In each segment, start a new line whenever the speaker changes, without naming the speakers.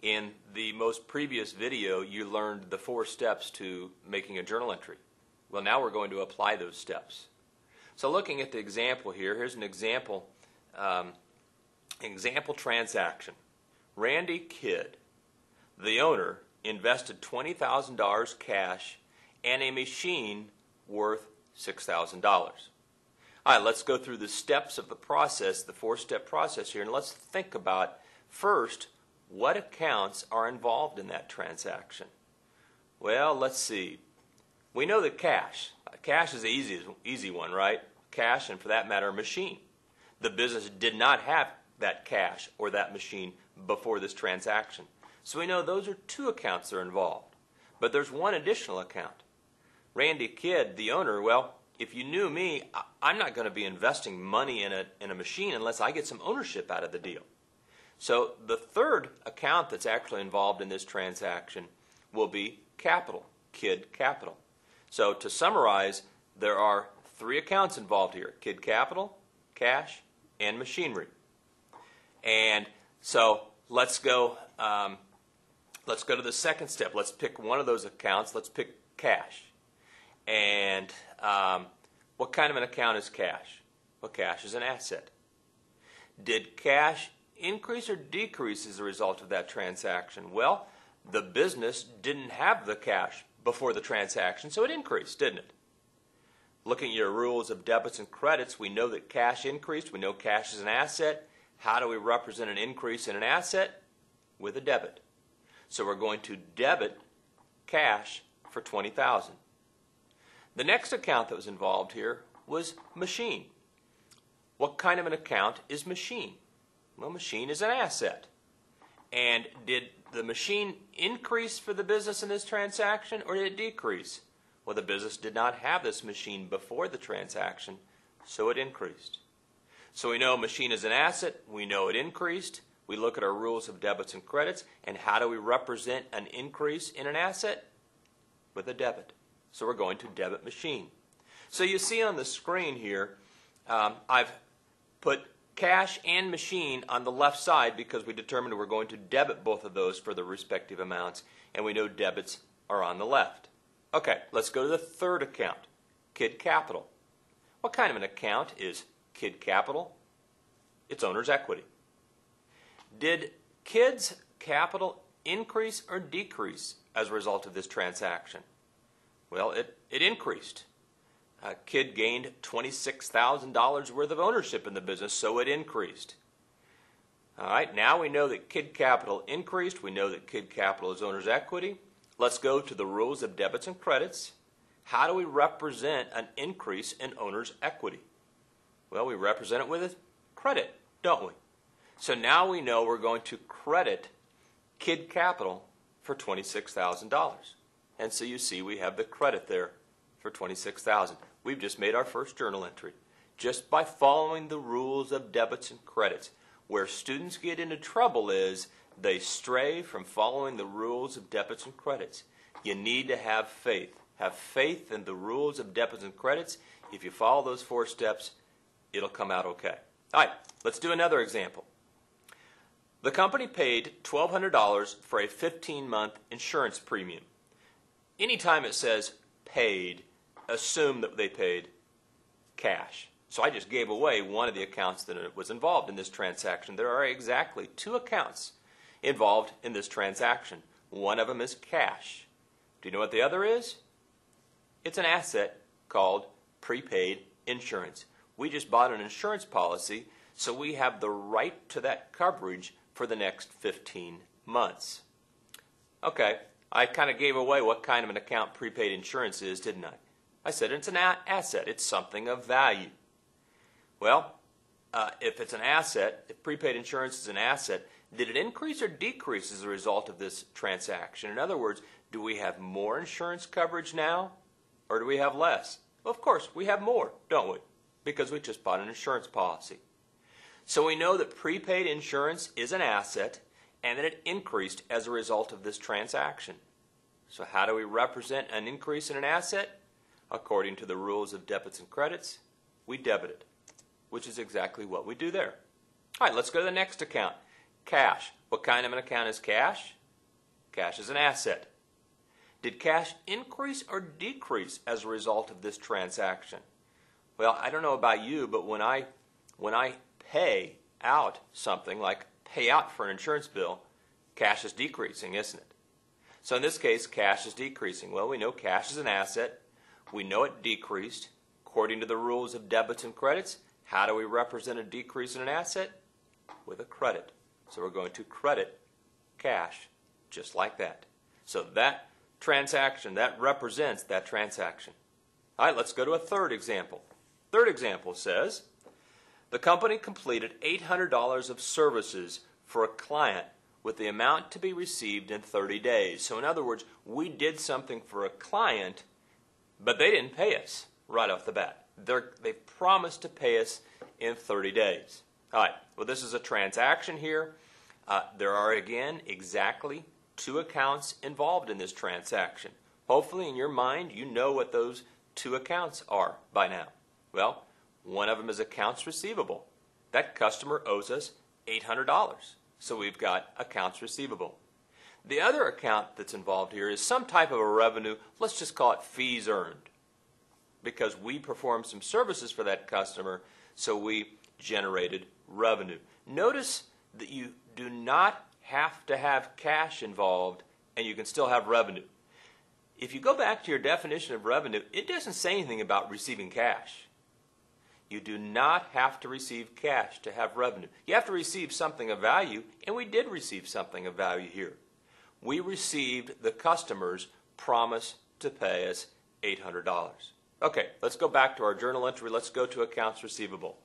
In the most previous video, you learned the 4 steps to making a journal entry. Well, now we're going to apply those steps. So looking at the example here, here's an example transaction. Randy Kidd, the owner, invested $20,000 cash and a machine worth $6,000. All right, let's go through the steps of the process, the 4-step process here, and let's think about first what accounts are involved in that transaction. Well, let's see. We know that cash is the easy one, right? Cash, and for that matter, a machine. The business did not have that cash or that machine before this transaction. So we know those are 2 accounts that are involved. But there's one additional account. Randy Kidd, the owner, well, if you knew me, I'm not going to be investing money in a machine unless I get some ownership out of the deal. So the 3rd account that's actually involved in this transaction will be capital, Kidd Capital. So to summarize, there are 3 accounts involved here: Kidd Capital, cash, and machinery. And so let's go to the 2nd step. Let's pick one of those accounts. Let's pick cash. And what kind of an account is cash? Well, cash is an asset. Did cash increase or decrease as a result of that transaction? Well, the business didn't have the cash before the transaction, so it increased, didn't it? Looking at your rules of debits and credits, we know that cash increased. We know cash is an asset. How do we represent an increase in an asset? With a debit. So we're going to debit cash for $20,000. The next account that was involved here was machine. What kind of an account is machine? Well, machine is an asset. And did the machine increase for the business in this transaction, or did it decrease? Well, the business did not have this machine before the transaction, so it increased. So we know machine is an asset. We know it increased. We look at our rules of debits and credits, and how do we represent an increase in an asset? With a debit. So we're going to debit machine. So you see on the screen here, I've put cash and machine on the left side because we determined we're going to debit both of those for the respective amounts, and we know debits are on the left. Okay, let's go to the 3rd account, Kidd Capital. What kind of an account is Kidd Capital? It's owner's equity. Did Kidd's capital increase or decrease as a result of this transaction? Well, it increased. Kidd gained $26,000 worth of ownership in the business, so it increased. All right, now we know that Kidd Capital increased. We know that Kidd Capital is owner's equity. Let's go to the rules of debits and credits. How do we represent an increase in owner's equity? Well, we represent it with a credit, don't we? So now we know we're going to credit Kidd Capital for $26,000. And so you see we have the credit there for $26,000. We've just made our first journal entry just by following the rules of debits and credits. Where students get into trouble is they stray from following the rules of debits and credits. You need to have faith. Have faith in the rules of debits and credits. If you follow those 4 steps, it'll come out okay. All right, let's do another example. The company paid $1,200 for a 15-month insurance premium. Anytime it says paid, assume that they paid cash. So I just gave away one of the accounts that was involved in this transaction. There are exactly 2 accounts involved in this transaction. One of them is cash. Do you know what the other is? It's an asset called prepaid insurance. We just bought an insurance policy, so we have the right to that coverage for the next 15 months. Okay, I kind of gave away what kind of an account prepaid insurance is, didn't I? I said it's an asset. It's something of value. Well, if it's an asset, if prepaid insurance is an asset, did it increase or decrease as a result of this transaction? In other words, do we have more insurance coverage now, or do we have less? Well, of course, we have more, don't we? Because we just bought an insurance policy. So we know that prepaid insurance is an asset and that it increased as a result of this transaction. So how do we represent an increase in an asset? According to the rules of debits and credits, we debit it, which is exactly what we do there. All right, let's go to the next account, cash. What kind of an account is cash? Cash is an asset. Did cash increase or decrease as a result of this transaction? Well, I don't know about you, but when I pay out something, like pay out for an insurance bill, cash is decreasing, isn't it? So in this case, cash is decreasing. Well, we know cash is an asset. We know it decreased. According to the rules of debits and credits, how do we represent a decrease in an asset? With a credit. So we're going to credit cash, just like that. So that transaction, that represents that transaction. All right, let's go to a third example. Third example says, the company completed $800 of services for a client with the amount to be received in 30 days. So in other words, we did something for a client, but they didn't pay us right off the bat. They promised to pay us in 30 days. All right, well, this is a transaction here. There are, again, exactly 2 accounts involved in this transaction. Hopefully, in your mind, you know what those 2 accounts are by now. Well, one of them is accounts receivable. That customer owes us $800. So we've got accounts receivable. The other account that's involved here is some type of a revenue. Let's just call it fees earned, because we performed some services for that customer, so we generated revenue. Notice that you do not have to have cash involved, and you can still have revenue. If you go back to your definition of revenue, it doesn't say anything about receiving cash. You do not have to receive cash to have revenue. You have to receive something of value, and we did receive something of value here. We received the customer's promise to pay us $800. Okay, let's go back to our journal entry. Let's go to accounts receivable.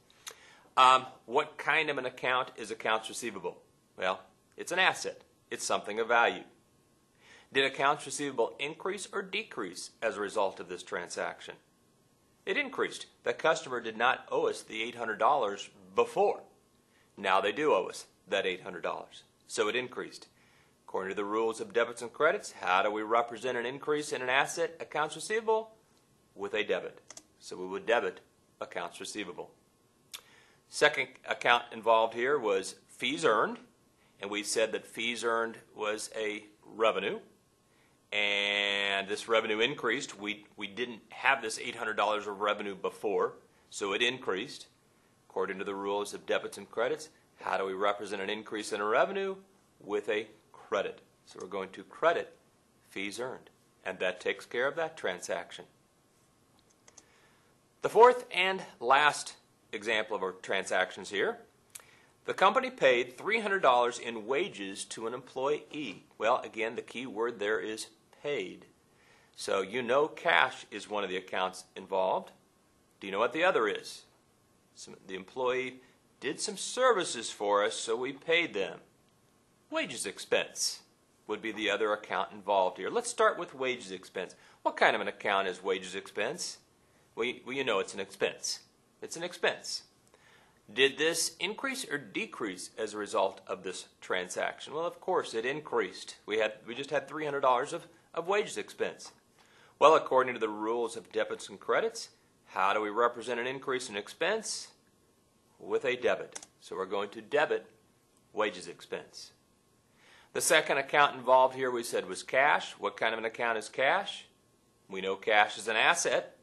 What kind of an account is accounts receivable? Well, it's an asset. It's something of value. Did accounts receivable increase or decrease as a result of this transaction? It increased. The customer did not owe us the $800 before. Now they do owe us that $800. So it increased. According to the rules of debits and credits, how do we represent an increase in an asset, accounts receivable? With a debit. So we would debit accounts receivable. Second account involved here was fees earned. And we said that fees earned was a revenue. And this revenue increased. We didn't have this $800 of revenue before, so it increased. According to the rules of debits and credits, how do we represent an increase in a revenue? With a credit. So we're going to credit fees earned, and that takes care of that transaction. The fourth and last example of our transactions here. The company paid $300 in wages to an employee. Well, again, the key word there is paid. So you know cash is one of the accounts involved. Do you know what the other is? The employee did some services for us, so we paid them. Wages expense would be the other account involved here. Let's start with wages expense. What kind of an account is wages expense? Well, you know it's an expense. It's an expense. Did this increase or decrease as a result of this transaction? Well, of course, it increased. We just had $300 of wages expense. Well, according to the rules of debits and credits, how do we represent an increase in expense? With a debit. So we're going to debit wages expense. The second account involved here we said was cash. What kind of an account is cash? We know cash is an asset.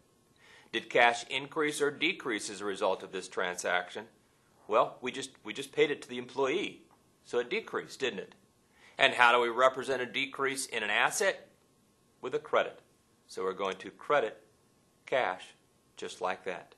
Did cash increase or decrease as a result of this transaction? Well, we just paid it to the employee, so it decreased, didn't it? And how do we represent a decrease in an asset? With a credit. So we're going to credit cash, just like that.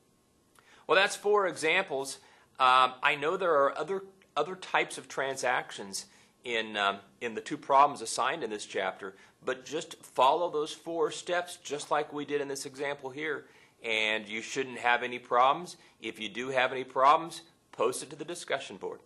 Well, that's 4 examples. I know there are other types of transactions in the 2 problems assigned in this chapter, but just follow those 4 steps, just like we did in this example here. And you shouldn't have any problems. If you do have any problems, post it to the discussion board.